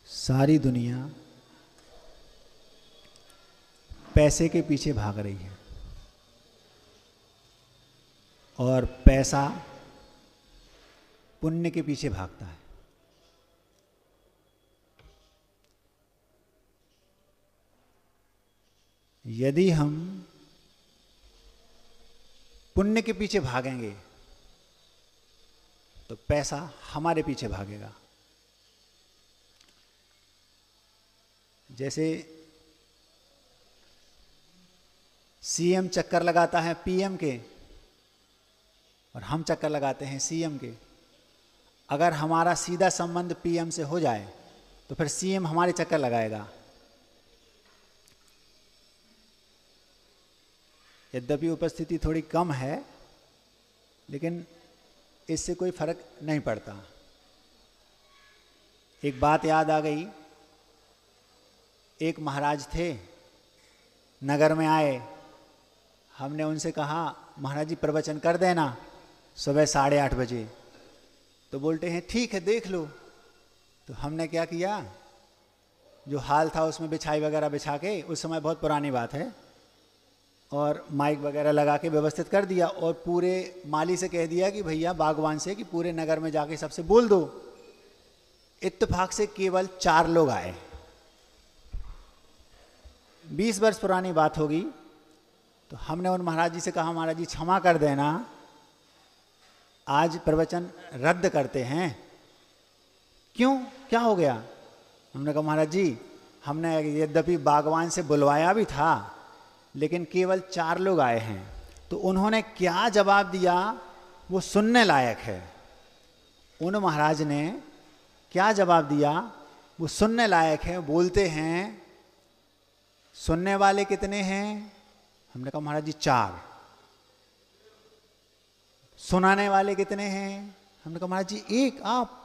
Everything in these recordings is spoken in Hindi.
सारी दुनिया पैसे के पीछे भाग रही है और पैसा पुण्य के पीछे भागता है। यदि हम पुण्य के पीछे भागेंगे तो पैसा हमारे पीछे भागेगा। जैसे सीएम चक्कर लगाता है पीएम के और हम चक्कर लगाते हैं सीएम के। अगर हमारा सीधा संबंध पीएम से हो जाए तो फिर सीएम हमारे चक्कर लगाएगा। यद्यपि उपस्थिति थोड़ी कम है लेकिन इससे कोई फर्क नहीं पड़ता। एक बात याद आ गई। एक महाराज थे, नगर में आए। हमने उनसे कहा महाराज जी प्रवचन कर देना सुबह 8:30 बजे। तो बोलते हैं ठीक है देख लो। तो हमने क्या किया, जो हाल था उसमें बिछाई वगैरह बिछा के, उस समय बहुत पुरानी बात है, और माइक वगैरह लगा के व्यवस्थित कर दिया और पूरे माली से कह दिया कि भैया बागवान से कि पूरे नगर में जाके सबसे बोल दो। इत्तेफाक से केवल 4 लोग आए। 20 वर्ष पुरानी बात होगी। तो हमने उन महाराज जी से कहा महाराज जी क्षमा कर देना, आज प्रवचन रद्द करते हैं। क्यों, क्या हो गया? हमने कहा महाराज जी हमने यद्यपि बागवान से बुलवाया भी था लेकिन केवल 4 लोग आए हैं। तो उन्होंने क्या जवाब दिया वो सुनने लायक है। उन महाराज ने क्या जवाब दिया वो सुनने लायक है। बोलते हैं सुनने वाले कितने हैं? हमने कहा महाराज जी 4। सुनाने वाले कितने हैं? हमने कहा महाराज जी 1 आप।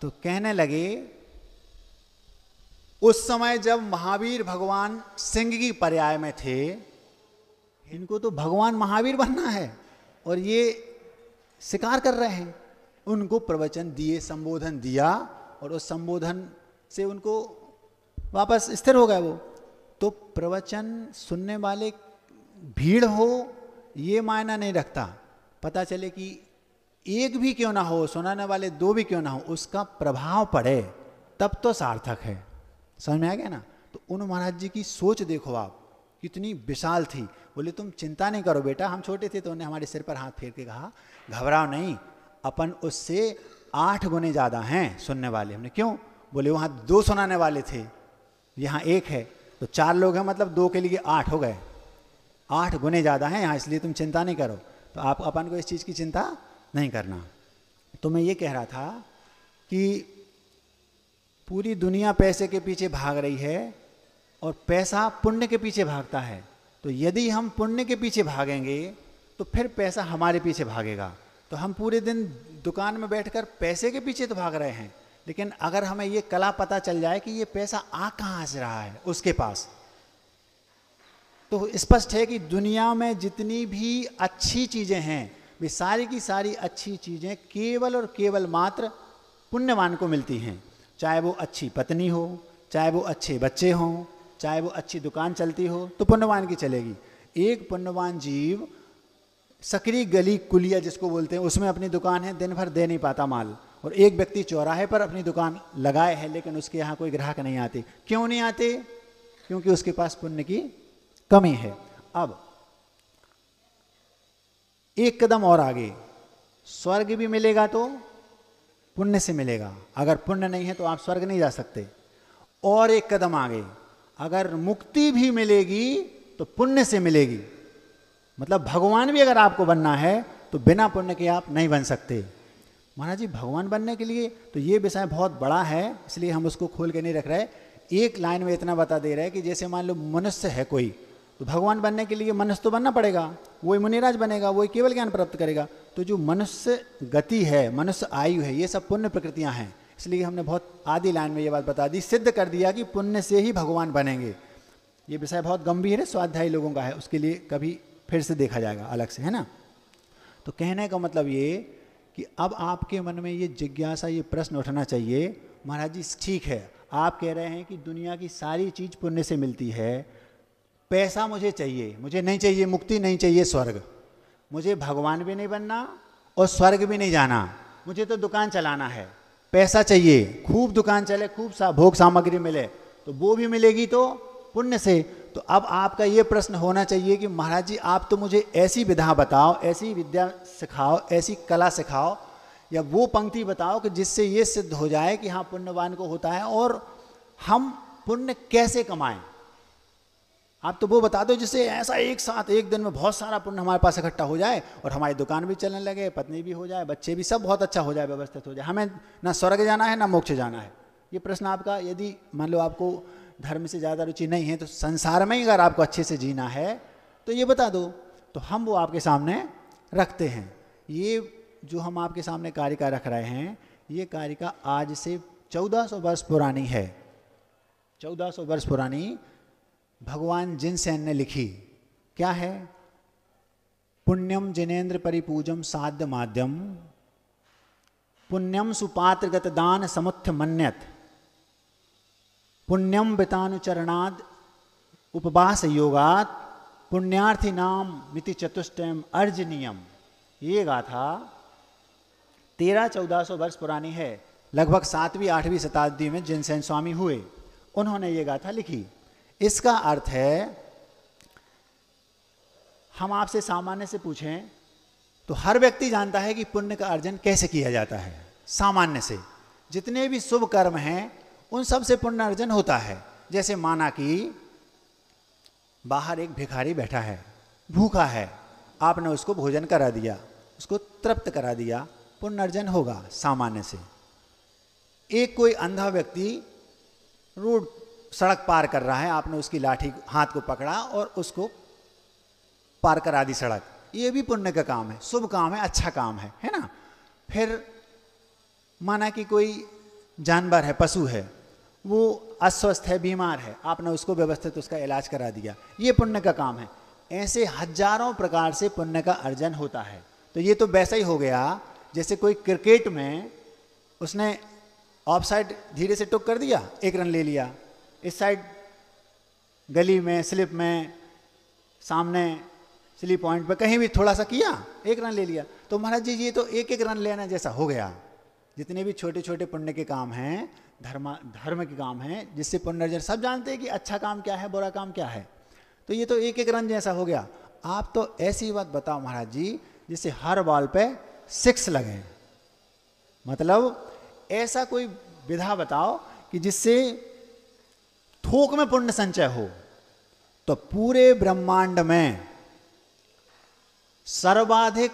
तो कहने लगे उस समय जब महावीर भगवान सिंह की पर्याय में थे, इनको तो भगवान महावीर बनना है और ये शिकार कर रहे हैं। उनको प्रवचन दिए, संबोधन दिया और उस संबोधन से उनको वापस स्थिर हो गए वो। तो प्रवचन सुनने वाले भीड़ हो ये मायना नहीं रखता। पता चले कि 1 भी क्यों ना हो, सुनाने वाले 2 भी क्यों ना हो, उसका प्रभाव पड़े तब तो सार्थक है। समझ में आ गया ना? तो उन महाराज जी की सोच देखो आप, कितनी विशाल थी। बोले तुम चिंता नहीं करो बेटा, हम छोटे थे तो उन्होंने हमारे सिर पर हाथ फेर के कहा घबराओ नहीं, अपन उससे 8 गुने ज़्यादा हैं सुनने वाले। हमने क्यों? बोले वहाँ 2 सुनाने वाले थे, यहाँ 1 है, तो 4 लोग हैं, मतलब 2 के लिए 8 हो गए। 8 गुने ज़्यादा हैं यहाँ, इसलिए तुम चिंता नहीं करो। तो आप अपन को इस चीज़ की चिंता नहीं करना। तो मैं ये कह रहा था कि पूरी दुनिया पैसे के पीछे भाग रही है और पैसा पुण्य के पीछे भागता है। तो यदि हम पुण्य के पीछे भागेंगे तो फिर पैसा हमारे पीछे भागेगा। तो हम पूरे दिन दुकान में बैठकर पैसे के पीछे तो भाग रहे हैं, लेकिन अगर हमें ये कला पता चल जाए कि ये पैसा आ कहाँ से रहा है उसके पास, तो स्पष्ट है कि दुनिया में जितनी भी अच्छी चीज़ें हैं वे सारी की सारी अच्छी चीज़ें केवल और केवल मात्र पुण्यवान को मिलती हैं। चाहे वो अच्छी पत्नी हो, चाहे वो अच्छे बच्चे हों, चाहे वो अच्छी दुकान चलती हो, तो पुण्यवान की चलेगी। एक पुण्यवान जीव सकरी गली कुलिया जिसको बोलते हैं उसमें अपनी दुकान है, दिन भर दे नहीं पाता माल, और एक व्यक्ति चौराहे पर अपनी दुकान लगाए है लेकिन उसके यहाँ कोई ग्राहक नहीं आते। क्यों नहीं आते? क्योंकि उसके पास पुण्य की कमी है। अब एक कदम और आगे, स्वर्ग भी मिलेगा तो पुण्य से मिलेगा। अगर पुण्य नहीं है तो आप स्वर्ग नहीं जा सकते। और एक कदम आगे, अगर मुक्ति भी मिलेगी तो पुण्य से मिलेगी। मतलब भगवान भी अगर आपको बनना है तो बिना पुण्य के आप नहीं बन सकते। महाराज जी भगवान बनने के लिए तो ये विषय बहुत बड़ा है, इसलिए हम उसको खोल के नहीं रख रहे। एक लाइन में इतना बता दे रहे हैं कि जैसे मान लो मनुष्य है कोई, तो भगवान बनने के लिए मनुष्य तो बनना पड़ेगा, वही मुनिराज बनेगा, वही केवल ज्ञान प्राप्त करेगा। तो जो मनुष्य गति है, मनुष्य आयु है, ये सब पुण्य प्रकृतियां हैं। इसलिए हमने बहुत आधी लाइन में ये बात बता दी, सिद्ध कर दिया कि पुण्य से ही भगवान बनेंगे। ये विषय बहुत गंभीर है, स्वाध्यायी लोगों का है, उसके लिए कभी फिर से देखा जाएगा अलग से, है ना। तो कहने का मतलब ये कि अब आपके मन में ये जिज्ञासा, ये प्रश्न उठना चाहिए, महाराज जी ठीक है, आप कह रहे हैं कि दुनिया की सारी चीज पुण्य से मिलती है, पैसा मुझे चाहिए, मुझे नहीं चाहिए मुक्ति, नहीं चाहिए स्वर्ग, मुझे भगवान भी नहीं बनना और स्वर्ग भी नहीं जाना, मुझे तो दुकान चलाना है, पैसा चाहिए, खूब दुकान चले, खूब भोग सामग्री मिले, तो वो भी मिलेगी तो पुण्य से। तो अब आपका ये प्रश्न होना चाहिए कि महाराज जी आप तो मुझे ऐसी विधा बताओ, ऐसी विद्या सिखाओ, ऐसी कला सिखाओ, या वो पंक्ति बताओ कि जिससे ये सिद्ध हो जाए कि हाँ पुण्यवान को होता है, और हम पुण्य कैसे कमाएं। आप तो वो बता दो जिससे ऐसा एक साथ एक दिन में बहुत सारा पुण्य हमारे पास इकट्ठा हो जाए और हमारी दुकान भी चलने लगे, पत्नी भी हो जाए, बच्चे भी, सब बहुत अच्छा हो जाए, व्यवस्थित हो जाए, हमें ना स्वर्ग जाना है ना मोक्ष जाना है। ये प्रश्न आपका, यदि मान लो आपको धर्म से ज़्यादा रुचि नहीं है तो संसार में ही अगर आपको अच्छे से जीना है तो ये बता दो, तो हम वो आपके सामने रखते हैं। ये जो हम आपके सामने कारिका रख रहे हैं, ये कारिका आज से 1400 वर्ष पुरानी है, 1400 वर्ष पुरानी, भगवान जिनसेन ने लिखी। क्या है? पुण्यम जिनेन्द्र परिपूजम साध्य माध्यम, पुण्यम सुपात्रगत दान समुत्थ मन्यत, पुण्यम वितानुचरणाद उपवास योगात, पुण्यार्थी नाम मिति चतुष्टयम अर्जनीयम। ये गाथा 1300-1400 वर्ष पुरानी है, लगभग 7वीं 8वीं शताब्दी में जिनसेन स्वामी हुए, उन्होंने ये गाथा लिखी। इसका अर्थ है, हम आपसे सामान्य से पूछें तो हर व्यक्ति जानता है कि पुण्य का अर्जन कैसे किया जाता है। सामान्य से जितने भी शुभ कर्म हैं उन सब से पुण्य अर्जन होता है। जैसे माना कि बाहर एक भिखारी बैठा है, भूखा है, आपने उसको भोजन करा दिया, उसको तृप्त करा दिया, पुण्य अर्जन होगा सामान्य से। एक कोई अंधा व्यक्ति रोड सड़क पार कर रहा है, आपने उसकी लाठी हाथ को पकड़ा और उसको पार करा दी सड़क, ये भी पुण्य का काम है, शुभ काम है, अच्छा काम है ना। फिर माना कि कोई जानवर है, पशु है, वो अस्वस्थ है, बीमार है, आपने उसको व्यवस्थित उसका इलाज करा दिया, ये पुण्य का काम है। ऐसे हजारों प्रकार से पुण्य का अर्जन होता है। तो ये तो वैसा ही हो गया जैसे कोई क्रिकेट में उसने ऑफ साइड धीरे से टुक कर दिया, 1 रन ले लिया, इस साइड गली में स्लिप में सामने स्लिप पॉइंट पे कहीं भी थोड़ा सा किया, 1 रन ले लिया। तो महाराज जी ये तो 1-1 रन लेना जैसा हो गया। जितने भी छोटे छोटे पुण्य के काम हैं, धर्म के काम हैं, जिससे पुण्य अर्जन, सब जानते हैं कि अच्छा काम क्या है, बुरा काम क्या है, तो ये तो 1-1 रन जैसा हो गया। आप तो ऐसी बात बताओ महाराज जी जिससे हर बॉल पे 6 लगे, मतलब ऐसा कोई विधा बताओ कि जिससे थोक में पुण्य संचय हो। तो पूरे ब्रह्मांड में सर्वाधिक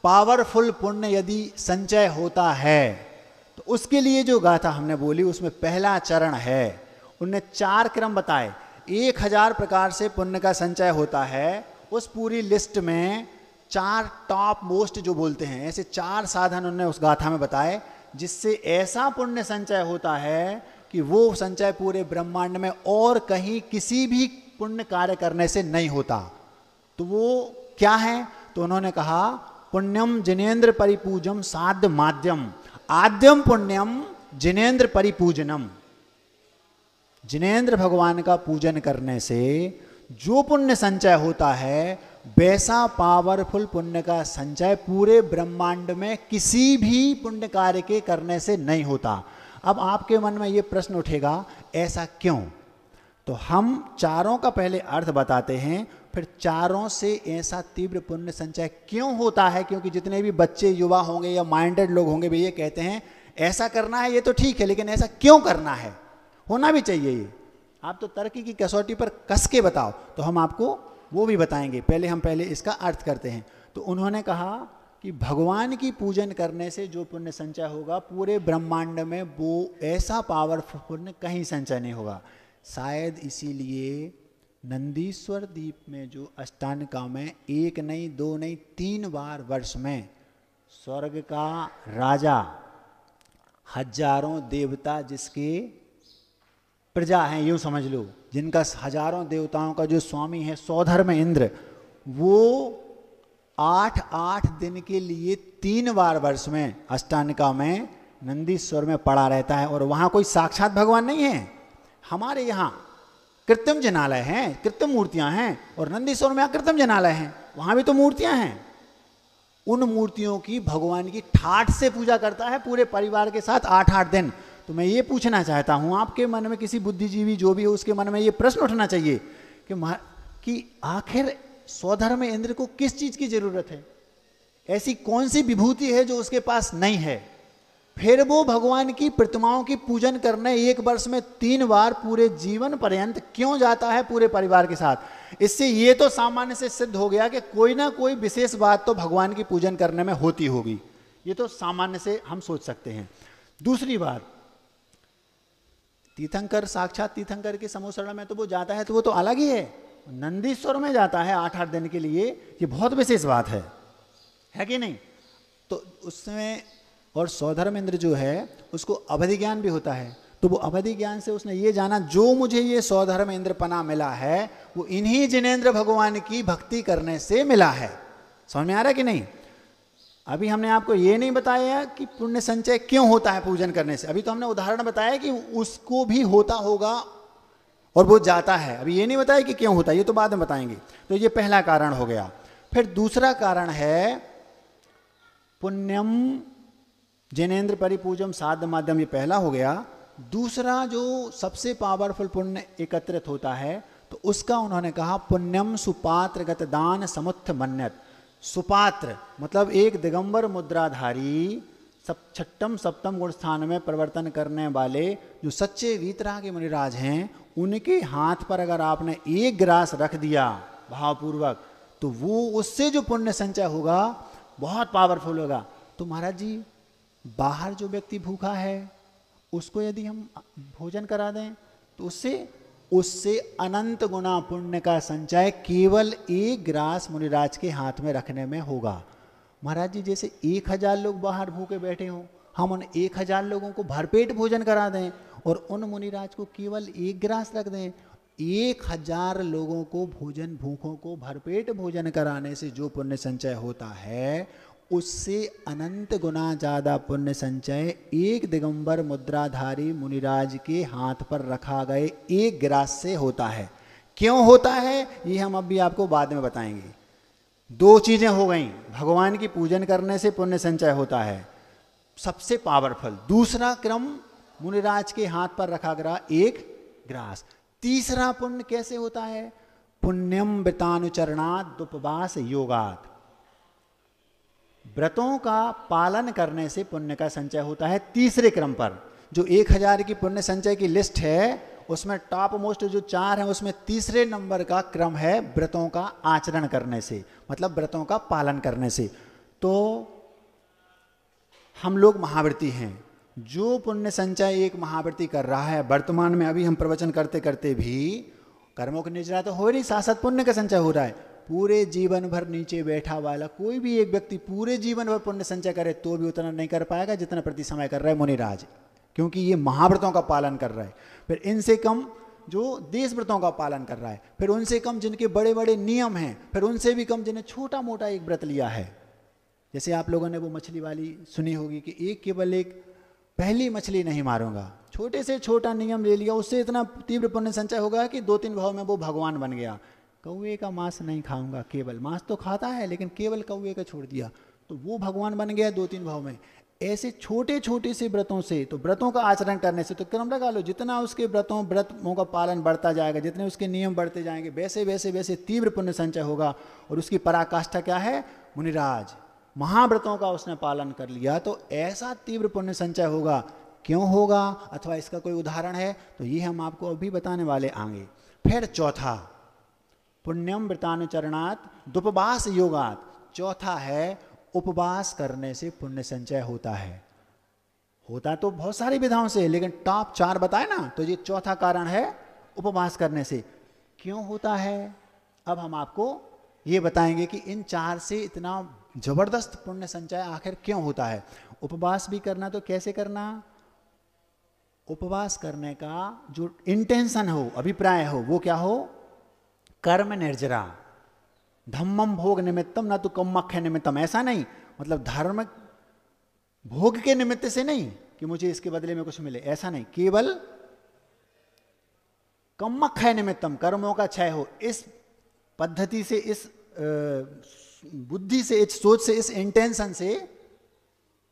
पावरफुल पुण्य यदि संचय होता है तो उसके लिए जो गाथा हमने बोली उसमें पहला चरण है। उनने 4 क्रम बताए, 1000 प्रकार से पुण्य का संचय होता है। उस पूरी लिस्ट में 4 टॉप मोस्ट जो बोलते हैं, ऐसे 4 साधन उन्होंने उस गाथा में बताए जिससे ऐसा पुण्य संचय होता है कि वो संचय पूरे ब्रह्मांड में और कहीं किसी भी पुण्य कार्य करने से नहीं होता। तो वो क्या है? तो उन्होंने कहा पुण्यम जिनेन्द्र परिपूजम साध्य माध्यम, आद्यम पुण्यम जिनेन्द्र परिपूजनम। जिनेन्द्र भगवान का पूजन करने से जो पुण्य संचय होता है वैसा पावरफुल पुण्य का संचय पूरे ब्रह्मांड में किसी भी पुण्य कार्य के करने से नहीं होता। अब आपके मन में ये प्रश्न उठेगा, ऐसा क्यों? तो हम चारों का पहले अर्थ बताते हैं, फिर चारों से ऐसा तीव्र पुण्य संचय क्यों होता है। क्योंकि जितने भी बच्चे, युवा होंगे या माइंडेड लोग होंगे वे ये कहते हैं ऐसा करना है, ये तो ठीक है, लेकिन ऐसा क्यों करना है? होना भी चाहिए ये। आप तो तर्क की कसौटी पर कस के बताओ, तो हम आपको वो भी बताएंगे। पहले इसका अर्थ करते हैं। तो उन्होंने कहा कि भगवान की पूजन करने से जो पुण्य संचय होगा पूरे ब्रह्मांड में वो ऐसा पावरफुल पुण्य कहीं संचय नहीं होगा। शायद इसीलिए नंदीश्वर द्वीप में जो अष्टांगिका में 1 नहीं 2 नहीं 3 बार वर्ष में स्वर्ग का राजा, हजारों देवता जिसके प्रजा हैं, यूँ समझ लो, जिनका हजारों देवताओं का जो स्वामी है सौधर्म इंद्र, वो 8-8 दिन के लिए 3 बार वर्ष में अष्टांगिका में नंदीश्वर में पड़ा रहता है, और वहाँ कोई साक्षात भगवान नहीं है। हमारे यहाँ कृत्रिम जनालय हैं, कृत्रिम मूर्तियाँ हैं, और नंदीश्वर में अकृत्रिम जनालय हैं, वहाँ भी तो मूर्तियाँ हैं। उन मूर्तियों की भगवान की ठाठ से पूजा करता है पूरे परिवार के साथ 8-8 दिन। तो मैं ये पूछना चाहता हूँ, आपके मन में किसी बुद्धिजीवी जो भी हो उसके मन में ये प्रश्न उठना चाहिए कि आखिर स्वधर्म इंद्र को किस चीज़ की जरूरत है? ऐसी कौन सी विभूति है जो उसके पास नहीं है? फिर वो भगवान की प्रतिमाओं की पूजन करने एक वर्ष में 3 बार पूरे जीवन पर्यंत क्यों जाता है पूरे परिवार के साथ? इससे ये तो सामान्य से सिद्ध हो गया कि कोई ना कोई विशेष बात तो भगवान की पूजन करने में होती होगी। ये तो सामान्य से हम सोच सकते हैं। दूसरी बात, तीर्थंकर, साक्षात तीर्थंकर के समोसरण में तो वो जाता है तो वो तो अलग ही है। नंदीश्वर में जाता है 8-8 दिन के लिए, ये बहुत विशेष बात है कि नहीं? तो उसमें, और सौधर्म इंद्र जो है उसको अवधि ज्ञान भी होता है, तो वो अवधि ज्ञान से उसने ये जाना जो मुझे ये सौधर्म इंद्रपना मिला है वो इन्हीं जिनेंद्र भगवान की भक्ति करने से मिला है। समझ में आ रहा है कि नहीं? अभी हमने आपको ये नहीं बताया कि पुण्य संचय क्यों होता है पूजन करने से, अभी तो हमने उदाहरण बताया कि उसको भी होता होगा और वो जाता है। अभी ये नहीं बताया कि क्यों होता है, ये तो बाद में बताएंगे। तो ये पहला कारण हो गया। फिर दूसरा कारण है पुण्यम जिनेंद्र परिपूजम साध माध्यम, ये पहला हो गया। दूसरा जो सबसे पावरफुल पुण्य एकत्रित होता है तो उसका उन्होंने कहा पुण्यम सुपात्रगत दान समुत्थ मन्यत। सुपात्र मतलब एक दिगंबर मुद्राधारी छठम सप्तम गुण स्थान में परिवर्तन करने वाले जो सच्चे वीतराग के मुनिराज हैं, उनके हाथ पर अगर आपने एक ग्रास रख दिया भावपूर्वक तो वो उससे जो पुण्य संचय होगा बहुत पावरफुल होगा। तो महाराज जी, बाहर जो व्यक्ति भूखा है उसको यदि हम भोजन करा दें तो उससे अनंत गुना पुण्य का संचय केवल एक ग्रास मुनिराज के हाथ में रखने में होगा। महाराज जी, जैसे 1000 लोग बाहर भूखे बैठे हों, हम उन 1000 लोगों को भरपेट भोजन करा दें और उन मुनिराज को केवल एक ग्रास रख दें। 1000 लोगों को भूखों को भरपेट भोजन कराने से जो पुण्य संचय होता है उससे अनंत गुना ज़्यादा पुण्य संचय एक दिगंबर मुद्राधारी मुनिराज के हाथ पर रखा गए एक ग्रास से होता है। क्यों होता है ये हम अभी आपको बाद में बताएंगे। 2 चीज़ें हो गई, भगवान की पूजन करने से पुण्य संचय होता है सबसे पावरफुल। दूसरा क्रम मुनिराज के हाथ पर रखा गया एक ग्रास। तीसरा पुण्य कैसे होता है? पुण्यम व्रतानुचरणात् उपवास योगात्। व्रतों का पालन करने से पुण्य का संचय होता है। तीसरे क्रम पर जो 1000 की पुण्य संचय की लिस्ट है उसमें टॉप मोस्ट जो 4 हैं उसमें तीसरे नंबर का क्रम है व्रतों का आचरण करने से, मतलब व्रतों का पालन करने से। तो हम लोग महाव्रती हैं, जो पुण्य संचय एक महाव्रती कर रहा है वर्तमान में, अभी हम प्रवचन करते करते भी कर्मों की निजरा तो हो रही, साथ साथ पुण्य का संचय हो रहा है। पूरे जीवन भर नीचे बैठा वाला कोई भी एक व्यक्ति पूरे जीवन भर पुण्य संचय करे तो भी उतना नहीं कर पाएगा जितना प्रति समय कर रहा है मुनिराज, क्योंकि ये महाव्रतों का पालन कर रहा है। फिर इनसे कम जो देश व्रतों का पालन कर रहा है, फिर उनसे कम जिनके बड़े बड़े नियम हैं, फिर उनसे भी कम जिन्हें छोटा मोटा एक व्रत लिया है। जैसे आप लोगों ने वो मछली वाली सुनी होगी कि केवल एक पहली मछली नहीं मारूंगा, छोटे से छोटा नियम ले लिया, उससे इतना तीव्र पुण्य संचय होगा कि 2-3 भाव में वो भगवान बन गया। कौवे का मांस नहीं खाऊंगा, केवल मांस तो खाता है लेकिन केवल कौवे का छोड़ दिया तो वो भगवान बन गया 2-3 भाव में। ऐसे छोटे छोटे से व्रतों से, तो व्रतों का आचरण करने से तो क्रम लगा लो, जितना उसके व्रतों का पालन बढ़ता जाएगा, जितने उसके नियम बढ़ते जाएंगे वैसे वैसे वैसे तीव्र पुण्य संचय होगा। और उसकी पराकाष्ठा क्या है? मुनिराज महाव्रतों का उसने पालन कर लिया तो ऐसा तीव्र पुण्य संचय होगा। क्यों होगा अथवा इसका कोई उदाहरण है तो ये हम आपको अभी बताने वाले आएंगे। फिर चौथा पुण्यम व्रतानुचरणात् उपवास योगात्। चौथा है उपवास करने से पुण्य संचय होता है। होता तो बहुत सारी विधाओं से, लेकिन टॉप 4 बताए ना, तो ये चौथा कारण है उपवास करने से। क्यों होता है अब हम आपको ये बताएंगे कि इन 4 से इतना जबरदस्त पुण्य संचय आखिर क्यों होता है। उपवास भी करना तो कैसे करना? उपवास करने का जो इंटेंशन हो, अभिप्राय हो, वो क्या हो? कर्म निर्जरा धम्मम भोग निमित्तम न तो कम्मख्य निमित्तम। ऐसा नहीं, मतलब धर्म भोग के निमित्त से नहीं, कि मुझे इसके बदले में कुछ मिले, ऐसा नहीं, केवल कम्मक क्षय निमित्तम, कर्मों का क्षय हो, इस पद्धति से, इस बुद्धि से, इस सोच से, इस इंटेंशन से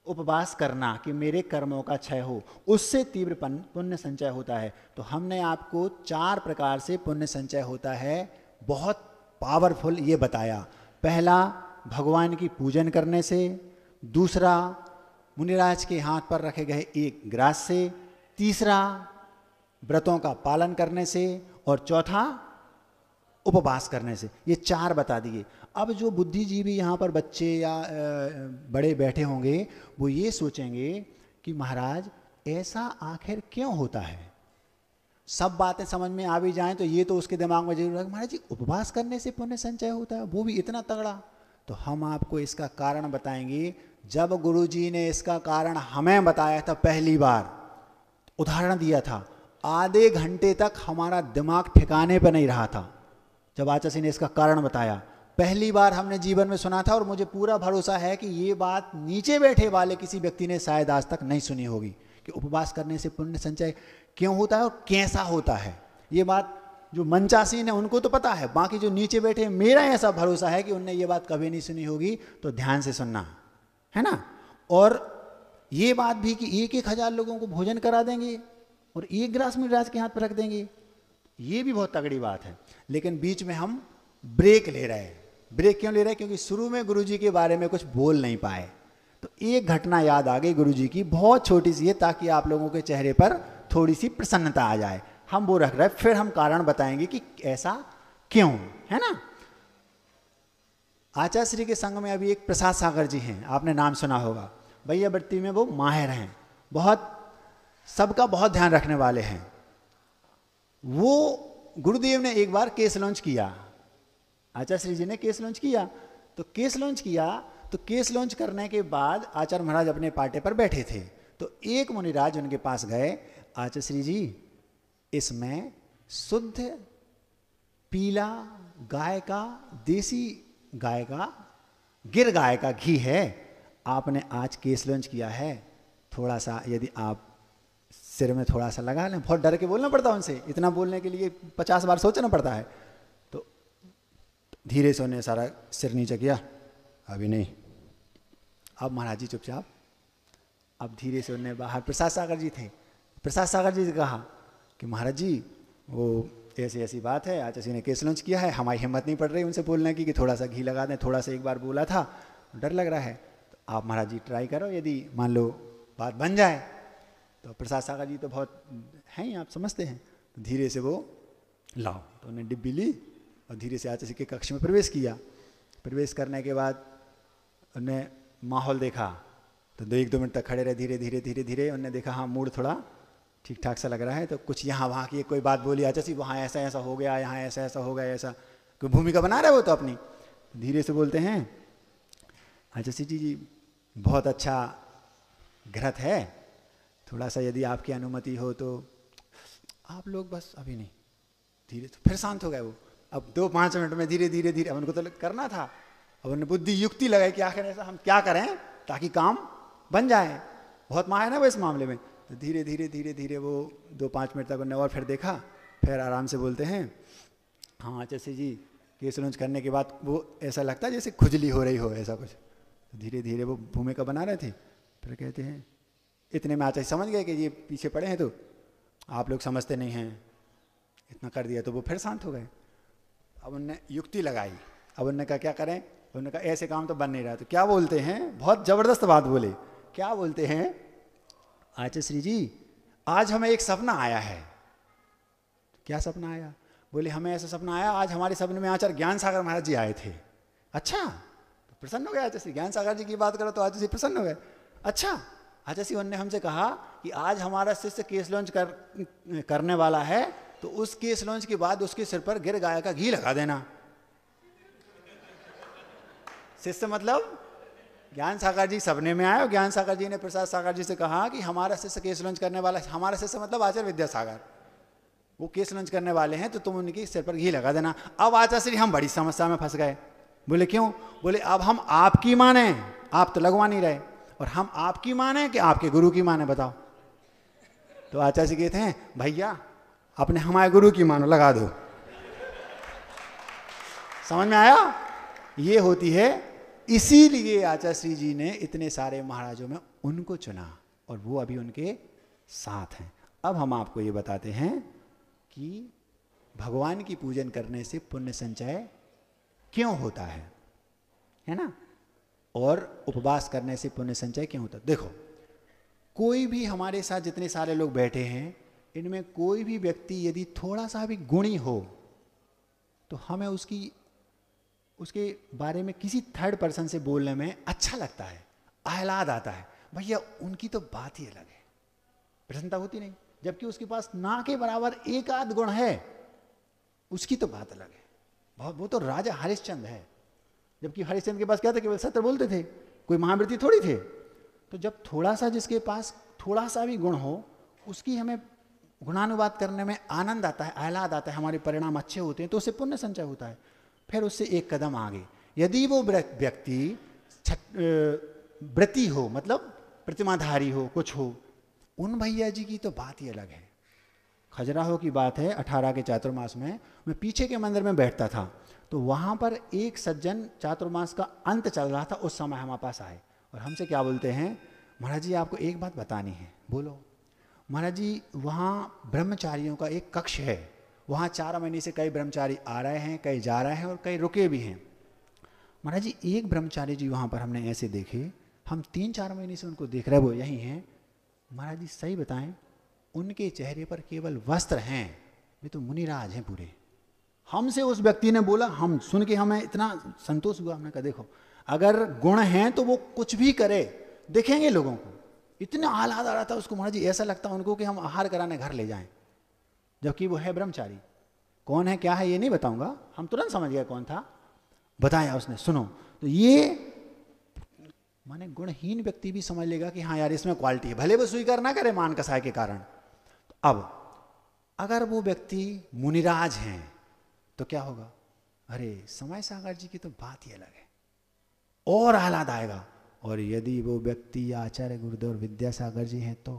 उपवास करना कि मेरे कर्मों का क्षय हो, उससे तीव्र पुण्य संचय होता है। तो हमने आपको 4 प्रकार से पुण्य संचय होता है, बहुत पावरफुल ये बताया। पहला, भगवान की पूजन करने से, दूसरा मुनिराज के हाथ पर रखे गए एक ग्रास से, तीसरा व्रतों का पालन करने से, और चौथा उपवास करने से। ये 4 बता दिए। अब जो बुद्धिजीवी यहाँ पर बच्चे या बड़े बैठे होंगे वो ये सोचेंगे कि महाराज ऐसा आखिर क्यों होता है। सब बातें समझ में आ भी जाएं तो ये तो उसके दिमाग में जरूर है, महाराज जी उपवास करने से पुण्य संचय होता है, वो भी इतना तगड़ा। तो हम आपको इसका कारण बताएंगे। जब गुरुजी ने इसका कारण हमें बताया था, पहली बार उदाहरण दिया था, आधे घंटे तक हमारा दिमाग ठिकाने पर नहीं रहा था। जब आचार्य ने इसका कारण बताया, पहली बार हमने जीवन में सुना था, और मुझे पूरा भरोसा है कि ये बात नीचे बैठे वाले किसी व्यक्ति ने शायद आज तक नहीं सुनी होगी कि उपवास करने से पुण्य संचय क्यों होता है और कैसा होता है। ये बात जो मंचासीन है उनको तो पता है, बाकी जो नीचे बैठे, मेरा ऐसा भरोसा है कि उनने ये बात कभी नहीं सुनी होगी। तो ध्यान से सुनना है ना। और ये बात भी कि 1,000 लोगों को भोजन करा देंगे और 1 गिलास मुनिराज के हाथ पर रख देंगे, ये भी बहुत तगड़ी बात है। लेकिन बीच में हम ब्रेक ले रहे हैं। ब्रेक क्यों ले रहे हैं? क्योंकि शुरू में गुरुजी के बारे में कुछ बोल नहीं पाए। तो एक घटना याद आ गई गुरुजी की, बहुत छोटी सी है, ताकि आप लोगों के चेहरे पर थोड़ी सी प्रसन्नता आ जाए। हम वो रख रहे हैं, फिर हम कारण बताएंगे कि ऐसा क्यों है ना। आचार्य श्री के संग में अभी एक प्रसाद सागर जी हैं, आपने नाम सुना होगा। भैया वृत्ति में वो माहिर हैं, बहुत सबका बहुत ध्यान रखने वाले हैं। वो गुरुदेव ने एक बार केस लॉन्च किया, आचार्य श्री जी ने केस लॉन्च किया। तो केस लॉन्च करने के बाद आचार्य महाराज अपने पाटे पर बैठे थे। तो एक मुनिराज उनके पास गए, आचार्य श्री जी इसमें शुद्ध पीला गाय का, देसी गाय का, गिर गाय का घी है, आपने आज केस लॉन्च किया है, थोड़ा सा यदि आप सिर में थोड़ा सा लगा लें। बहुत डर के बोलना पड़ता है उनसे, इतना बोलने के लिए 50 बार सोचना पड़ता है। तो धीरे से उन्हें सारा सिर नीचे किया, अभी नहीं, अब महाराज जी चुपचाप। अब धीरे से उन्हें बाहर, प्रसाद सागर जी थे, प्रसाद सागर जी से कहा कि महाराज जी वो ऐसी ऐसी बात है, आचार्य जी ने केस लॉन्च किया है, हमारी हिम्मत नहीं पड़ रही उनसे बोलने की कि थोड़ा सा घी लगा दें, थोड़ा सा एक बार बोला था, डर लग रहा है। तो आप महाराज जी ट्राई करो, यदि मान लो बात बन जाए। तो प्रसाद सागर जी तो बहुत हैं ही, आप समझते हैं। तो धीरे से वो लाओ, तो उन्होंने डिब्बी ली और धीरे से आचार्य जी के कक्ष में प्रवेश किया। प्रवेश करने के बाद उन्होंने माहौल देखा, तो 1-2 मिनट तक खड़े रहे। धीरे धीरे धीरे धीरे उन्होंने देखा हाँ मूड थोड़ा ठीक ठाक सा लग रहा है। तो कुछ यहाँ वहाँ की कोई बात बोली, आचार्य जी वहाँ ऐसा ऐसा हो गया, यहाँ ऐसा ऐसा हो गया, ऐसा कोई भूमिका बना रहे वो तो अपनी। धीरे से बोलते हैं, आचार्य जी बहुत अच्छा घृत है, थोड़ा सा यदि आपकी अनुमति हो तो आप लोग बस अभी नहीं। धीरे तो फिर शांत हो गए वो। अब 2-5 मिनट में धीरे धीरे धीरे, अब उनको तो करना था, अब उन्होंने बुद्धि युक्ति लगाई कि आखिर ऐसा हम क्या करें ताकि काम बन जाए। बहुत माहिर है वो इस मामले में। तो धीरे धीरे धीरे धीरे वो 2-5 मिनट तक उन्होंने और फिर देखा, फिर आराम से बोलते हैं हाँ आचार्य जी केस लॉन्च करने के बाद वो ऐसा लगता है जैसे खुजली हो रही हो, ऐसा कुछ। तो धीरे धीरे वो भूमिका बना रहे थे। फिर कहते हैं, इतने में आचार्य समझ गए कि ये पीछे पड़े हैं, तो आप लोग समझते नहीं हैं, इतना कर दिया। तो वो फिर शांत हो गए। अब उनने युक्ति लगाई, अब उनने कहा क्या करें, उन्होंने कहा ऐसे काम तो बन नहीं रहा। तो क्या बोलते हैं, बहुत ज़बरदस्त बात बोले, क्या बोलते हैं, आचार्य श्री जी आज हमें एक सपना आया है। क्या सपना आया? बोले हमें ऐसा सपना आया, आज हमारे सपने में आचार्य ज्ञान सागर महाराज जी आए थे। अच्छा, तो प्रसन्न हो गए आचार्य श्री, ज्ञान सागर जी की बात करो तो आचार्य श्री प्रसन्न हो गए। अच्छा, आचार्य श्री उन्होंने हमसे कहा कि आज हमारा शिष्य केस लॉन्च करने वाला है, तो उस केस लॉन्च के बाद उसके सिर पर गिर गाय का घी लगा देना। शिष्य मतलब ज्ञान सागर जी सपने में आए और ज्ञान सागर जी ने प्रसाद सागर जी से कहा कि हमारा शिष्य केस लॉन्च करने वाला, हमारा शिष्य मतलब आचार्य विद्यासागर, वो केस लॉन्च करने वाले हैं, तो तुम उनके सिर पर घी लगा देना। अब आचार्य श्री हम बड़ी समस्या में फंस गए। बोले क्यों? बोले अब हम आपकी माने, आप तो लगवा नहीं रहे, और हम आपकी माने कि आपके गुरु की माने, बताओ। तो आचार्य जी कहते हैं भैया अपने हमारे गुरु की मानो, लगा दो। समझ में आया? ये होती है, इसीलिए आचार्य श्री जी ने इतने सारे महाराजों में उनको चुना और वो अभी उनके साथ हैं। अब हम आपको ये बताते हैं कि भगवान की पूजन करने से पुण्य संचय क्यों होता है ना? और उपवास करने से पुण्य संचय क्यों होता है? देखो, कोई भी हमारे साथ जितने सारे लोग बैठे हैं, इनमें कोई भी व्यक्ति यदि थोड़ा सा भी गुणी हो तो हमें उसके बारे में किसी थर्ड पर्सन से बोलने में अच्छा लगता है, आह्लाद आता है। भैया उनकी तो बात ही अलग है, प्रसन्नता होती नहीं। जबकि उसके पास ना के बराबर एक आध गुण है, उसकी तो बात अलग है। बहुत, वो तो राजा हरिश्चंद्र है। जबकि हरिश्चंद्र के पास क्या था, केवल सत्य बोलते थे, कोई महावृत्ति थोड़ी थे। तो जब थोड़ा सा जिसके पास थोड़ा सा भी गुण हो, उसकी हमें गुणानुवाद करने में आनंद आता है, आह्लाद आता है, हमारे परिणाम अच्छे होते हैं, तो उससे पुण्य संचय होता है। फिर उससे एक कदम आगे, यदि वो व्यक्ति व्रती हो, मतलब प्रतिमाधारी हो, कुछ हो, उन भैया जी की तो बात ही अलग है। खजुराहो की बात है, 18 के चातुर्मास में मैं पीछे के मंदिर में बैठता था, तो वहाँ पर एक सज्जन चातुर्मास का अंत चल रहा था, उस समय हमारे पास आए और हमसे क्या बोलते हैं, महाराज जी आपको एक बात बतानी है। बोलो। महाराज जी वहाँ ब्रह्मचारियों का एक कक्ष है, वहाँ 4 महीने से कई ब्रह्मचारी आ रहे हैं, कई जा रहे हैं और कई रुके भी हैं। महाराज जी एक ब्रह्मचारी जी वहाँ पर हमने ऐसे देखे, हम 3-4 महीने से उनको देख रहे, वो यही हैं। महाराज जी सही बताएं, उनके चेहरे पर केवल वस्त्र हैं, वे तो मुनिराज हैं पूरे। हमसे उस व्यक्ति ने बोला, हम सुन के हमें इतना संतोष हुआ, हमने कहा देखो अगर गुण हैं तो वो कुछ भी करे, देखेंगे लोगों को। इतना आह्लाद आ रहा था उसको, महाराज जी ऐसा लगता उनको कि हम आहार कराने घर ले जाएं, जबकि वो है ब्रह्मचारी। कौन है क्या है ये नहीं बताऊंगा, हम तुरंत समझ गए कौन था, बताया उसने। सुनो, तो ये माने गुणहीन व्यक्ति भी समझ लेगा कि हाँ यार इसमें क्वालिटी है, भले वो स्वीकार ना करे मान कसाय के कारण। तो अब अगर वो व्यक्ति मुनिराज हैं तो क्या होगा, अरे समय सागर जी की तो बात ही अलग है, और आह्लाद आएगा। और यदि वो व्यक्ति आचार्य गुरुदेव विद्यासागर जी हैं तो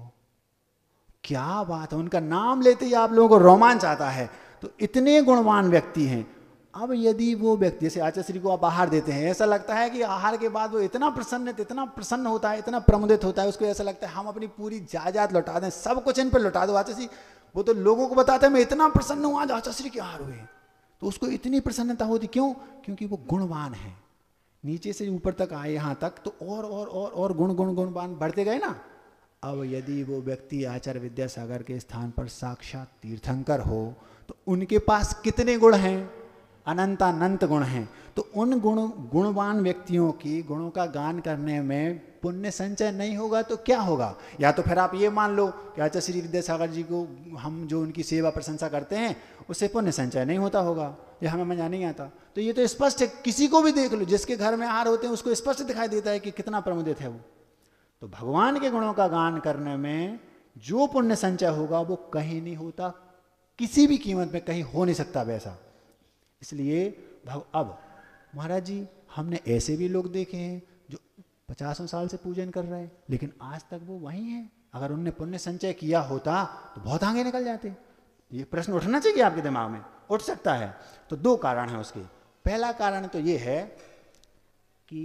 क्या बात है, उनका नाम लेते ही आप लोगों को रोमांच आता है। तो इतने गुणवान व्यक्ति हैं। अब यदि वो व्यक्ति, जैसे आचार्य श्री को आप आहार देते हैं, ऐसा लगता है कि आहार के बाद वो इतना प्रसन्न होता है, इतना प्रमुदित होता है, उसको ऐसा लगता है हम अपनी पूरी जायदाद लौटा दें, सब कुछ इन पर लौटा दो। आचार्य श्री वो तो लोगों को बताते हैं मैं इतना प्रसन्न हूँ आज आचार्य श्री के आहार हुए, तो उसको इतनी प्रसन्नता होती। क्यों? क्योंकि वो गुणवान है। नीचे से ऊपर तक आए यहाँ तक तो और गुणवान बढ़ते गए ना। अब यदि वो व्यक्ति आचार्य विद्यासागर के स्थान पर साक्षात तीर्थंकर हो तो उनके पास कितने गुण हैं, अनंतानंत गुण हैं। तो उन गुणवान व्यक्तियों की गुणों का गान करने में पुण्य संचय नहीं होगा तो क्या होगा? या तो फिर आप ये मान लो कि आचार्य श्री विद्यासागर जी को हम जो उनकी सेवा प्रशंसा करते हैं उससे पुण्य संचय नहीं होता होगा, ये हमें मजा नहीं आता। तो ये तो स्पष्ट है, किसी को भी देख लो जिसके घर में आहार होते हैं उसको स्पष्ट दिखाई देता है कि कितना प्रमुदित है वो। तो भगवान के गुणों का गान करने में जो पुण्य संचय होगा वो कहीं नहीं होता, किसी भी कीमत में कहीं हो नहीं सकता वैसा। इसलिए अब महाराज जी हमने ऐसे भी लोग देखे हैं जो 50 साल से पूजन कर रहे हैं लेकिन आज तक वो वहीं हैं। अगर उनने पुण्य संचय किया होता तो बहुत आगे निकल जाते। ये प्रश्न उठना चाहिए आपके दिमाग में, उठ सकता है। तो 2 कारण हैं उसके। पहला कारण तो ये है कि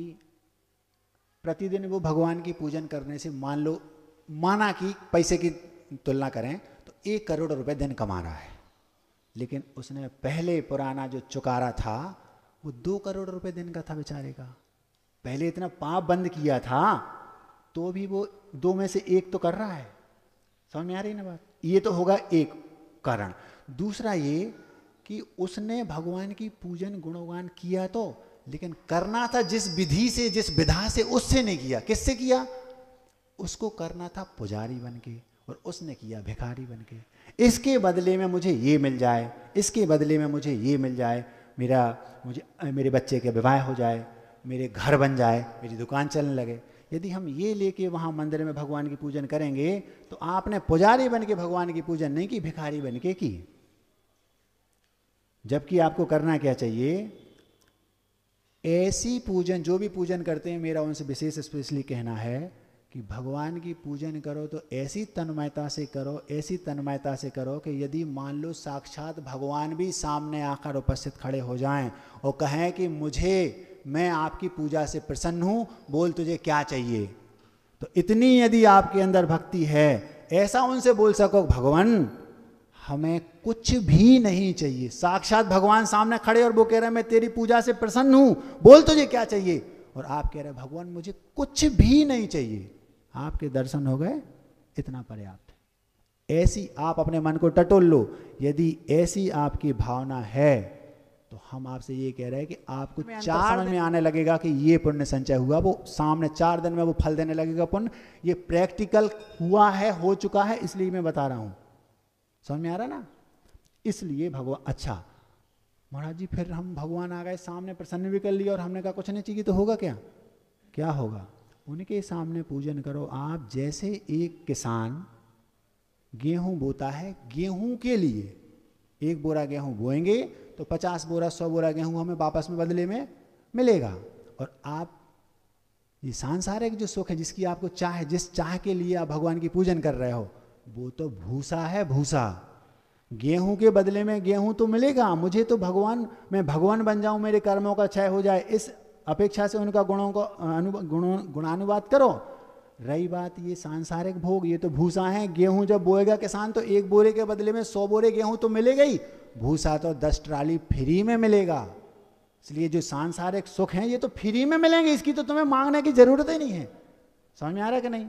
प्रतिदिन वो भगवान की पूजन करने से मान लो, माना कि पैसे की तुलना करें तो 1 करोड़ रुपए दिन कमा रहा है, लेकिन उसने पहले पुराना जो चुकारा था वो 2 करोड़ रुपए दिन का था बेचारे का। पहले इतना पाप बंद किया था तो भी वो 2 में से 1 तो कर रहा है। समझ में आ रही ना बात? ये तो होगा एक कारण। दूसरा ये कि उसने भगवान की पूजन गुणगान किया तो, लेकिन करना था जिस विधि से, जिस विधा से, उससे नहीं किया। किससे किया? उसको करना था पुजारी बन के और उसने किया भिखारी बन के। इसके बदले में मुझे ये मिल जाए, इसके बदले में मुझे ये मिल जाए, मेरे बच्चे के विवाह हो जाए, मेरे घर बन जाए, मेरी दुकान चलने लगे। यदि हम ये लेके वहाँ मंदिर में भगवान की पूजन करेंगे तो आपने पुजारी बन के भगवान की पूजन नहीं की, भिखारी बन के की। जबकि आपको करना क्या चाहिए? ऐसी पूजन, जो भी पूजन करते हैं, मेरा उनसे विशेष स्पेशली कहना है कि भगवान की पूजन करो तो ऐसी तन्मयता से करो, ऐसी तन्मयता से करो कि यदि मान लो साक्षात भगवान भी सामने आकर उपस्थित खड़े हो जाएं और कहें कि मैं आपकी पूजा से प्रसन्न हूँ, बोल तुझे क्या चाहिए। तो इतनी यदि आपके अंदर भक्ति है, ऐसा उनसे बोल सको भगवान हमें कुछ भी नहीं चाहिए, साक्षात भगवान सामने खड़े और वो कह रहे हैं मैं तेरी पूजा से प्रसन्न हूँ, बोल तुझे क्या चाहिए, और आप कह रहे हैं भगवान मुझे कुछ भी नहीं चाहिए, आपके दर्शन हो गए, इतना पर्याप्त है। ऐसी आप अपने मन को टटोल लो, यदि ऐसी आपकी भावना है तो हम आपसे ये कह रहे हैं कि आपको 4 दिन में आने लगेगा कि ये पुण्य संचय हुआ, वो सामने 4 दिन में वो फल देने लगेगा पुण्य। ये प्रैक्टिकल हुआ है, हो चुका है, इसलिए मैं बता रहा हूँ। समझ में आ रहा ना? इसलिए भगवान, अच्छा महाराज जी फिर हम भगवान आ गए सामने, प्रसन्न भी कर लिया और हमने कहा कुछ नहीं चाहिए, तो होगा क्या? क्या होगा? उनके सामने पूजन करो आप। जैसे एक किसान गेहूं बोता है, गेहूं के लिए 1 बोरा गेहूं बोएंगे तो 50 बोरा 100 बोरा गेहूं हमें वापस में बदले में मिलेगा। और आप ये सांसारिक जो सुख है, जिसकी आपको चाह है, जिस चाह के लिए आप भगवान की पूजन कर रहे हो, वो तो भूसा है, भूसा। गेहूं के बदले में गेहूं तो मिलेगा, मुझे तो मैं भगवान बन जाऊं, मेरे कर्मों का क्षय हो जाए, इस अपेक्षा से उनका गुणों को गुणानुवाद करो। रही बात ये सांसारिक भोग, ये तो भूसा है। गेहूं जब बोएगा किसान तो 1 बोरे के बदले में 100 बोरे गेहूं तो मिलेगा ही, भूसा तो 10 ट्राली फ्री में मिलेगा। इसलिए जो सांसारिक सुख हैं ये तो फ्री में मिलेंगे, इसकी तो तुम्हें मांगने की जरूरत ही नहीं है। समझ में आ रहा है कि नहीं?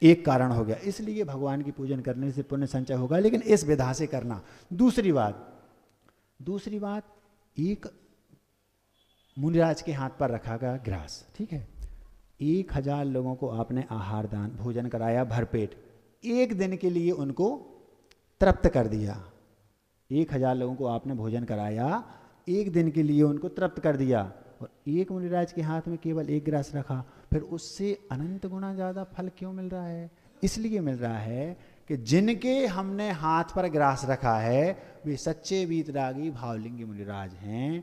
एक कारण हो गया, इसलिए भगवान की पूजन करने से पुण्य संचय होगा, लेकिन इस विधा से करना। दूसरी बात, एक मुनिराज के हाथ पर रखा गया ग्रास, ठीक है, 1000 लोगों को आपने आहार दान भोजन कराया भरपेट, 1 दिन के लिए उनको तृप्त कर दिया। 1000 लोगों को आपने भोजन कराया, 1 दिन के लिए उनको तृप्त कर दिया, और एक मुनिराज के हाथ में केवल 1 ग्रास रखा, फिर उससे अनंत गुना ज़्यादा फल क्यों मिल रहा है? इसलिए मिल रहा है कि जिनके हमने हाथ पर ग्रास रखा है वे सच्चे वीतरागी भावलिंगी मुनिराज हैं।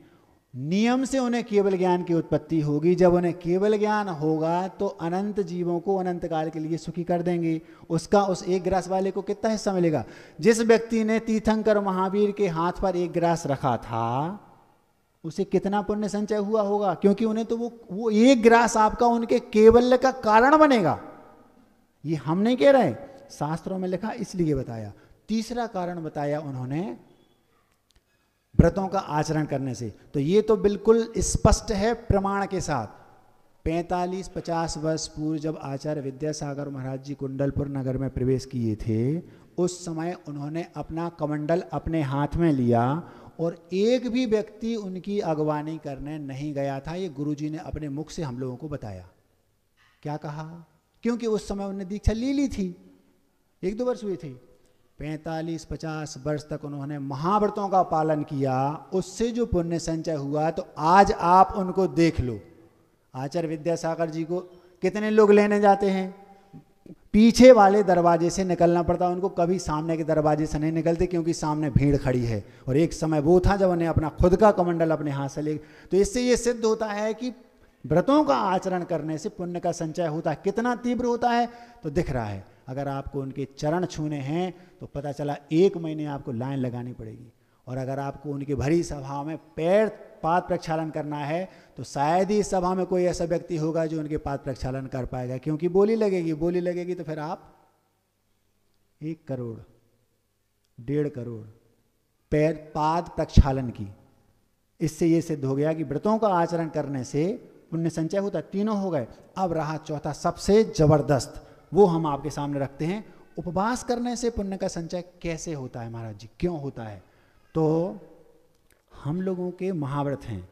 नियम से उन्हें केवल ज्ञान की उत्पत्ति होगी। जब उन्हें केवल ज्ञान होगा तो अनंत जीवों को अनंत काल के लिए सुखी कर देंगे। उसका उस 1 ग्रास वाले को कितना हिस्सा मिलेगा? जिस व्यक्ति ने तीर्थंकर महावीर के हाथ पर 1 ग्रास रखा था उसे कितना पुण्य संचय हुआ होगा? क्योंकि उन्हें तो वो 1 ग्रास आपका उनके केवल्य का कारण बनेगा। ये हम नहीं कह रहे, शास्त्रों में लिखा, इसलिए बताया। तीसरा कारण बताया उन्होंने व्रतों का आचरण करने से। तो ये तो बिल्कुल स्पष्ट है प्रमाण के साथ। 45-50 वर्ष पूर्व जब आचार्य विद्यासागर महाराज जी कुंडलपुर नगर में प्रवेश किए थे, उस समय उन्होंने अपना कमंडल अपने हाथ में लिया और एक भी व्यक्ति उनकी अगवानी करने नहीं गया था। ये गुरुजी ने अपने मुख से हम लोगों को बताया। क्या कहा? क्योंकि उस समय उन्होंने दीक्षा ले ली थी, 1-2 वर्ष हुए थे। 45-50 वर्ष तक उन्होंने महाव्रतों का पालन किया, उससे जो पुण्य संचय हुआ, तो आज आप उनको देख लो। आचार्य विद्यासागर जी को कितने लोग लेने जाते हैं? पीछे वाले दरवाजे से निकलना पड़ता उनको, कभी सामने के दरवाजे से नहीं निकलते, क्योंकि सामने भीड़ खड़ी है। और एक समय वो था जब उन्हें अपना खुद का कमंडल अपने हाथ से ले। तो इससे ये सिद्ध होता है कि व्रतों का आचरण करने से पुण्य का संचय होता है। कितना तीव्र होता है तो दिख रहा है। अगर आपको उनके चरण छूने हैं तो पता चला 1 महीने आपको लाइन लगानी पड़ेगी। और अगर आपको उनकी भरी सभा में पैर पाद प्रक्षालन करना है तो शायद ही सभा में कोई ऐसा व्यक्ति होगा जो उनके पाद प्रक्षालन कर पाएगा, क्योंकि बोली लगेगी तो फिर आप 1 करोड़ 1.5 करोड़ पैर पाद प्रक्षालन की। इससे ये सिद्ध हो गया कि व्रतों का आचरण करने से पुण्य संचय होता है। 3 हो गए। अब रहा चौथा, सबसे जबरदस्त, वो हम आपके सामने रखते हैं। उपवास करने से पुण्य का संचय कैसे होता है महाराज जी, क्यों होता है? तो हम लोगों के महाव्रत हैं,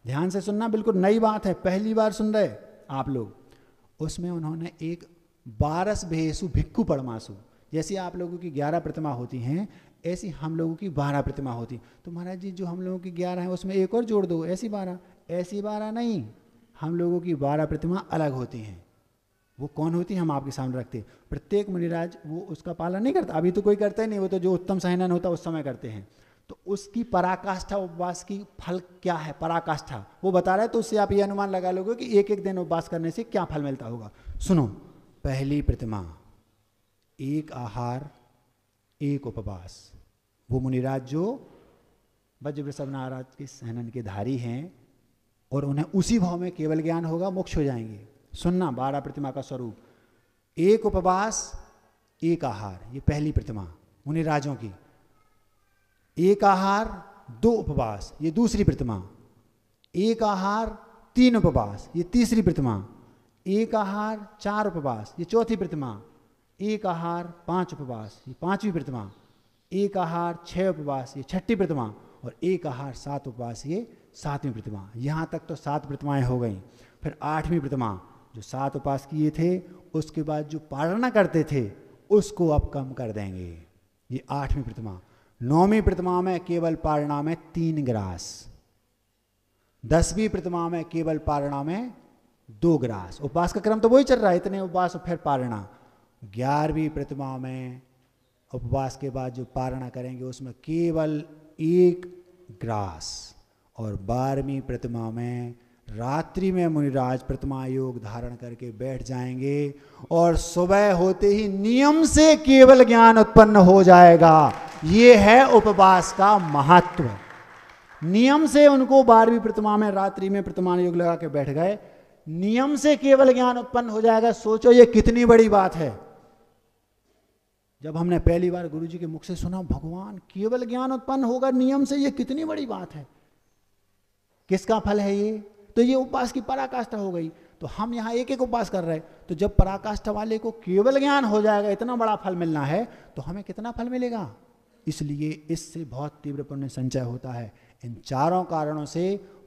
ध्यान से सुनना, बिल्कुल नई बात है, पहली बार सुन रहे आप लोग। उसमें उन्होंने एक 12 भेषु भिक्खु परमासु, जैसी आप लोगों की 11 प्रतिमा होती हैं, ऐसी हम लोगों की 12 प्रतिमा होती। तो महाराज जी जो हम लोगों की 11 है उसमें एक और जोड़ दो, ऐसी 12 नहीं, हम लोगों की 12 प्रतिमा अलग होती हैं। वो कौन होती है हम आपके सामने रखते हैं। प्रत्येक मुनिराज वो उसका पालन नहीं करता, अभी तो कोई करता ही नहीं, वो तो जो उत्तम सहनन होता है उस समय करते हैं। तो उसकी पराकाष्ठा उपवास की फल क्या है, पराकाष्ठा वो बता रहा है। तो उससे आप ये अनुमान लगा लोगे कि 1-1 दिन उपवास करने से क्या फल मिलता होगा। सुनो, पहली प्रतिमा, एक आहार एक उपवास। वो मुनिराज जो वज्रवृषभ नाराज के सहनन के धारी हैं और उन्हें उसी भाव में केवल ज्ञान होगा, मोक्ष हो जाएंगे। सुनना 12 प्रतिमा का स्वरूप, एक उपवास एक आहार, ये पहली प्रतिमा मुनिराजों की। एक आहार 2 उपवास, ये दूसरी प्रतिमा। एक आहार 3 उपवास, ये तीसरी प्रतिमा। एक आहार 4 उपवास, ये चौथी प्रतिमा। एक आहार 5 उपवास, ये पांचवी प्रतिमा। एक आहार 6 उपवास, ये छठी प्रतिमा। और एक आहार 7 उपवास, ये सातवीं प्रतिमा। यहाँ तक तो 7 प्रतिमाएं हो गई। फिर 8वीं प्रतिमा, जो 7 उपवास किए थे उसके बाद जो पारणा करते थे उसको अब कम कर देंगे, ये 8वीं प्रतिमा। 9वीं प्रतिमा में केवल पारणा में 3 ग्रास। 10वीं प्रतिमा में केवल पारणा में 2 ग्रास। उपवास का क्रम तो वही चल रहा है, इतने उपवास और फिर पारणा। 11वीं प्रतिमा में उपवास के बाद जो पारणा करेंगे उसमें केवल 1 ग्रास। और 12वीं प्रतिमा में रात्रि में मुनिराज प्रतिमा योग धारण करके बैठ जाएंगे और सुबह होते ही नियम से केवल ज्ञान उत्पन्न हो जाएगा। ये है उपवास का महत्व। नियम से उनको 12वीं प्रतिमा में रात्रि में प्रतिमा योग लगा के बैठ गए, नियम से केवल ज्ञान उत्पन्न हो जाएगा। सोचो ये कितनी बड़ी बात है। जब हमने पहली बार गुरुजी के मुख से सुना भगवान केवल ज्ञान उत्पन्न होगा नियम से, ये कितनी बड़ी बात है। किसका फल है ये? तो ये उपवास की पराकाष्ठा हो गई। तो हम यहाँ एक एक उपवास कर रहे हैं, तो जब पराकाष्ठा वाले को केवल ज्ञान हो जाएगा, इतना बड़ा फल मिलना है, तो हमें कितना फल मिलेगा। इसलिए इससे बहुत तीव्र पुण्य संचय होता है। इन चारों कारणों से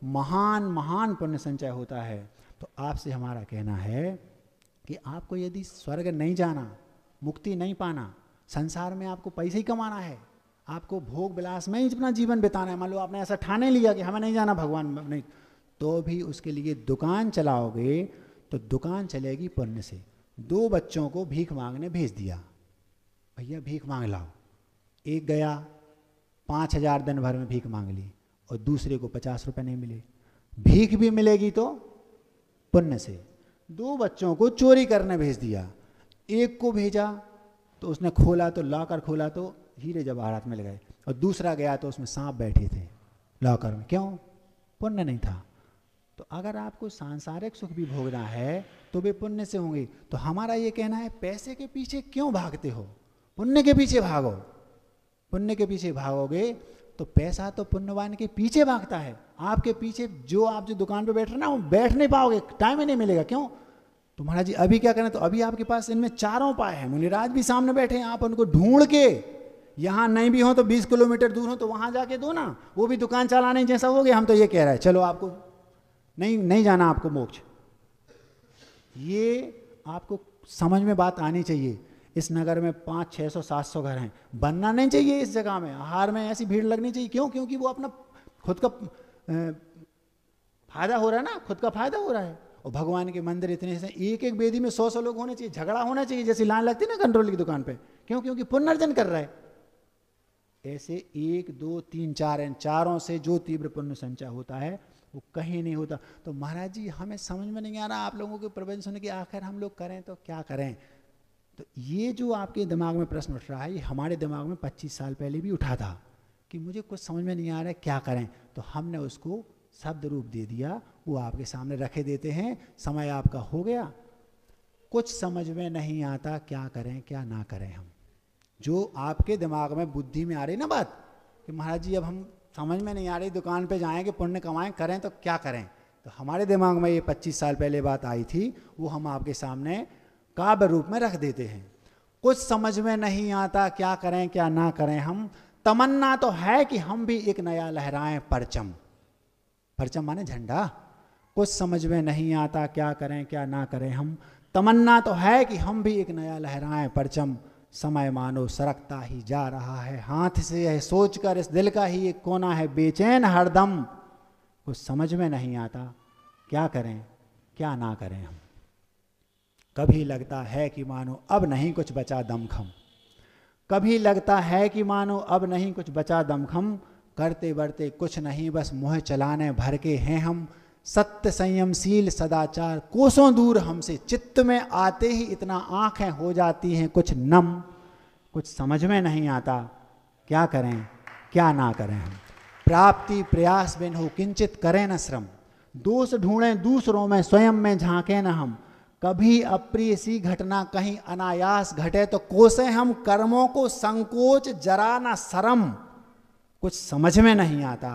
महान महान पुण्य संचय होता है। तो आपसे हमारा कहना है कि आपको यदि स्वर्ग नहीं जाना, मुक्ति नहीं पाना, संसार में आपको पैसे ही कमाना है, आपको भोग विलास में ही अपना जीवन बिताना है, मान लो आपने ऐसा ठाने लिया कि हमें नहीं जाना भगवान नहीं, तो भी उसके लिए दुकान चलाओगे तो दुकान चलेगी पुण्य से। 2 बच्चों को भीख मांगने भेज दिया, भैया भीख मांग लाओ। एक गया 5,000 दिन भर में भीख मांग ली और दूसरे को 50 रुपये नहीं मिले। भीख भी मिलेगी तो पुण्य से। 2 बच्चों को चोरी करने भेज दिया, एक को भेजा तो उसने खोला तो लॉकर खोला तो हीरे जवाहरात मिल गए, और दूसरा गया तो उसमें सांप बैठे थे लॉकर में। क्यों? पुण्य नहीं था। तो अगर आपको सांसारिक सुख भी भोगना है तो वे पुण्य से होंगे। तो हमारा ये कहना है पैसे के पीछे क्यों भागते हो, पुण्य के पीछे भागो। पुण्य के पीछे भागोगे तो पैसा तो पुण्यवान के पीछे भागता है, आपके पीछे जो आप जो दुकान पे बैठ रहे ना, वो बैठ नहीं पाओगे, टाइम ही नहीं मिलेगा। क्यों? तो महाराज जी अभी क्या करें? तो अभी आपके पास इनमें चारों उपाय हैं। मुनिराज भी सामने बैठे हैं, आप उनको ढूंढ के, यहाँ नहीं भी हो तो 20 किलोमीटर दूर हो तो वहां जाके दो ना, वो भी दुकान चलाने जैसा हो गया। हम तो ये कह रहे हैं चलो आपको नहीं जाना आपको मोक्ष। ये आपको समझ में बात आनी चाहिए। इस नगर में 500, 600, 700 घर हैं, बनना नहीं चाहिए इस जगह में। आहार में ऐसी भीड़ लगनी चाहिए। क्यों? क्योंकि वो अपना खुद का फायदा हो रहा है ना, खुद का फायदा हो रहा है। और भगवान के मंदिर इतने से, एक एक वेदी में 100-100 लोग होने चाहिए, झगड़ा होना चाहिए जैसी लाइन लगती है ना कंट्रोल की दुकान पे। क्यों? क्योंकि पुनर्जन कर रहा है। ऐसे 1, 2, 3, 4 इन चारों से जो तीव्र पुण्य संचय होता है वो कहीं नहीं होता। तो महाराज जी हमें समझ में नहीं आ रहा आप लोगों के प्रवचन सुन के, आखिर हम लोग करें तो क्या करें। तो ये जो आपके दिमाग में प्रश्न उठ रहा है, ये हमारे दिमाग में 25 साल पहले भी उठा था कि मुझे कुछ समझ में नहीं आ रहा है क्या करें। तो हमने उसको शब्द रूप दे दिया, वो आपके सामने रखे देते हैं। समय आपका हो गया, कुछ समझ में नहीं आता क्या करें क्या ना करें। हम जो आपके दिमाग में बुद्धि में आ रही ना बात कि महाराज जी अब हम समझ में नहीं आ रही, दुकान पे जाएंगे पुण्य कमाएं, करें तो क्या करें, तो हमारे दिमाग में ये 25 साल पहले बात आई थी, वो हम आपके सामने काव्य रूप में रख देते हैं। कुछ समझ में नहीं आता क्या करें क्या ना करें। हम तमन्ना तो है कि हम भी एक नया लहराएं परचम, परचम माने झंडा। कुछ समझ में नहीं आता क्या करें क्या ना करें। हम तमन्ना तो है कि हम भी एक नया लहराएं परचम। समय मानो सरकता ही जा रहा है हाथ से, यह सोचकर इस दिल का ही एक कोना है बेचैन हरदम। कुछ समझ में नहीं आता क्या करें क्या ना करें। हम कभी लगता है कि मानो अब नहीं कुछ बचा दमखम, कभी लगता है कि मानो अब नहीं कुछ बचा दमखम। करते बढ़ते कुछ नहीं बस मुँह चलाने भर के हैं हम। सत्य संयमशील सदाचार कोसों दूर हमसे, चित्त में आते ही इतना आंखें हो जाती हैं कुछ नम, कुछ समझ में नहीं आता क्या करें क्या ना करें हम। प्राप्ति प्रयास बिन हो किंचित करें न श्रम, दोष ढूंढें दूसरों में स्वयं में झांके न हम। कभी अप्रिय सी घटना कहीं अनायास घटे तो कोसे हम कर्मों को संकोच जरा न शर्म। कुछ समझ में नहीं आता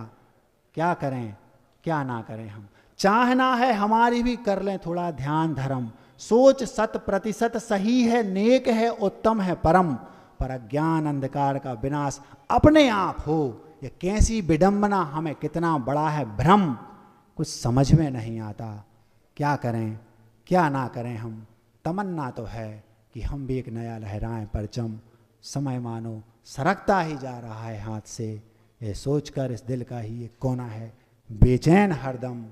क्या करें क्या ना करें हम। चाहना है हमारी भी कर लें थोड़ा ध्यान धर्म, सोच 100% सही है नेक है उत्तम है परम। पर अज्ञान अंधकार का विनाश अपने आप हो, ये कैसी विडंबना हमें कितना बड़ा है भ्रम। कुछ समझ में नहीं आता क्या करें क्या ना करें हम। तमन्ना तो है कि हम भी एक नया लहराएं परचम, समय मानो सरकता ही जा रहा है हाथ से। ये सोचकर इस दिल का ही एक कोना है बेचैन हरदम।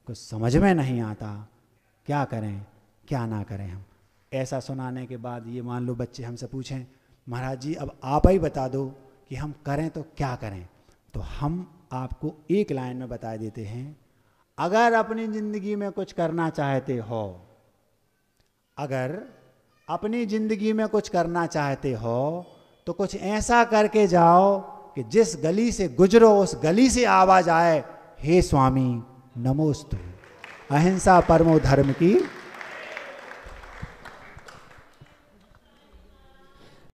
कुछ समझ में नहीं आता क्या करें क्या ना करें हम। ऐसा सुनाने के बाद ये मान लो बच्चे हमसे पूछें महाराज जी अब आप ही बता दो कि हम करें तो क्या करें, तो हम आपको एक लाइन में बता देते हैं। अगर अपनी जिंदगी में कुछ करना चाहते हो, अगर अपनी जिंदगी में कुछ करना चाहते हो तो कुछ ऐसा करके जाओ कि जिस गली से गुजरो उस गली से आवाज आए हे स्वामी नमोस्तु। अहिंसा परमो धर्म की